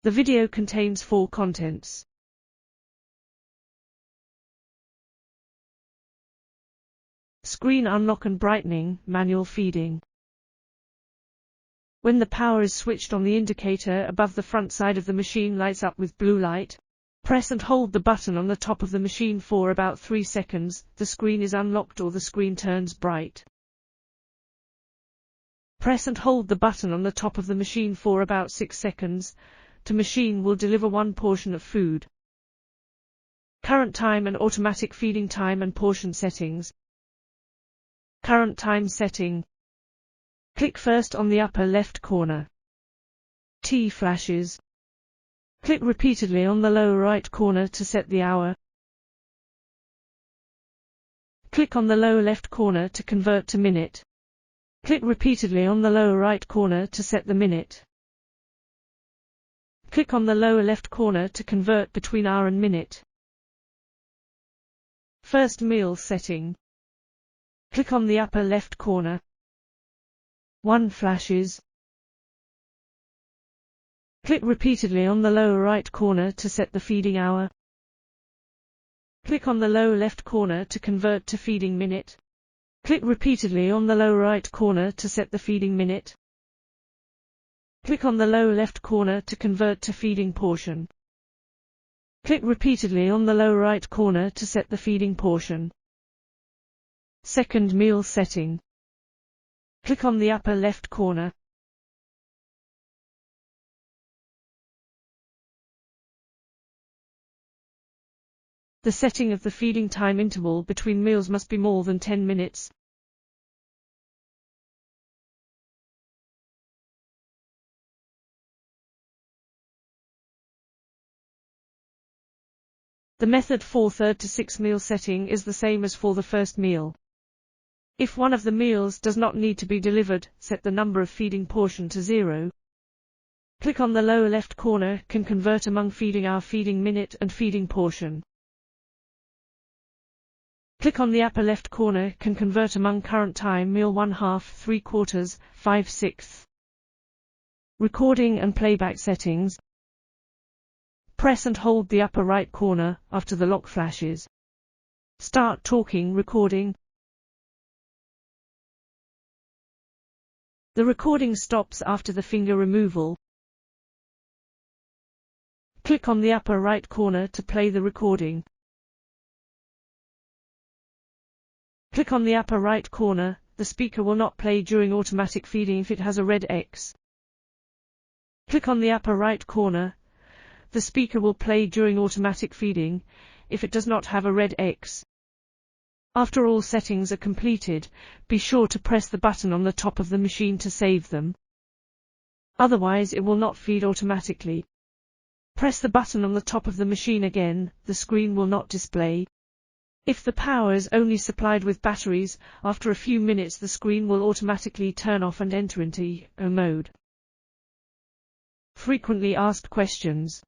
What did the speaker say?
The video contains 4 contents. Screen unlock and brightening, manual feeding. When the power is switched on, the indicator above the front side of the machine lights up with blue light. Press and hold the button on the top of the machine for about 3 seconds, the screen is unlocked or the screen turns bright. Press and hold the button on the top of the machine for about 6 seconds, the machine will deliver 1 portion of food. Current time and automatic feeding time and portion settings. Current time setting. Click first on the upper left corner. T flashes. Click repeatedly on the lower right corner to set the hour. Click on the lower left corner to convert to minute. Click repeatedly on the lower right corner to set the minute. Click on the lower left corner to convert between hour and minute. First meal setting. Click on the upper left corner. 1 flashes. Click repeatedly on the lower right corner to set the feeding hour. Click on the lower left corner to convert to feeding minute. Click repeatedly on the lower right corner to set the feeding minute. Click on the lower left corner to convert to feeding portion. Click repeatedly on the lower right corner to set the feeding portion. Second meal setting. Click on the upper left corner. The setting of the feeding time interval between meals must be more than 10 minutes. The method for third to 6 meal setting is the same as for the first meal. If one of the meals does not need to be delivered, set the number of feeding portion to 0. Click on the lower left corner, can convert among feeding hour, feeding minute and feeding portion. Click on the upper left corner, can convert among current time, meal 1/2, 3/4, 5/6. Recording and playback settings. Press and hold the upper right corner after the lock flashes. Start talking recording. The recording stops after the finger removal. Click on the upper right corner to play the recording. Click on the upper right corner, the speaker will not play during automatic feeding if it has a red X. Click on the upper right corner, the speaker will play during automatic feeding if it does not have a red X. After all settings are completed, be sure to press the button on the top of the machine to save them. Otherwise it will not feed automatically. Press the button on the top of the machine again, the screen will not display. If the power is only supplied with batteries, after a few minutes the screen will automatically turn off and enter into eco mode. Frequently asked questions.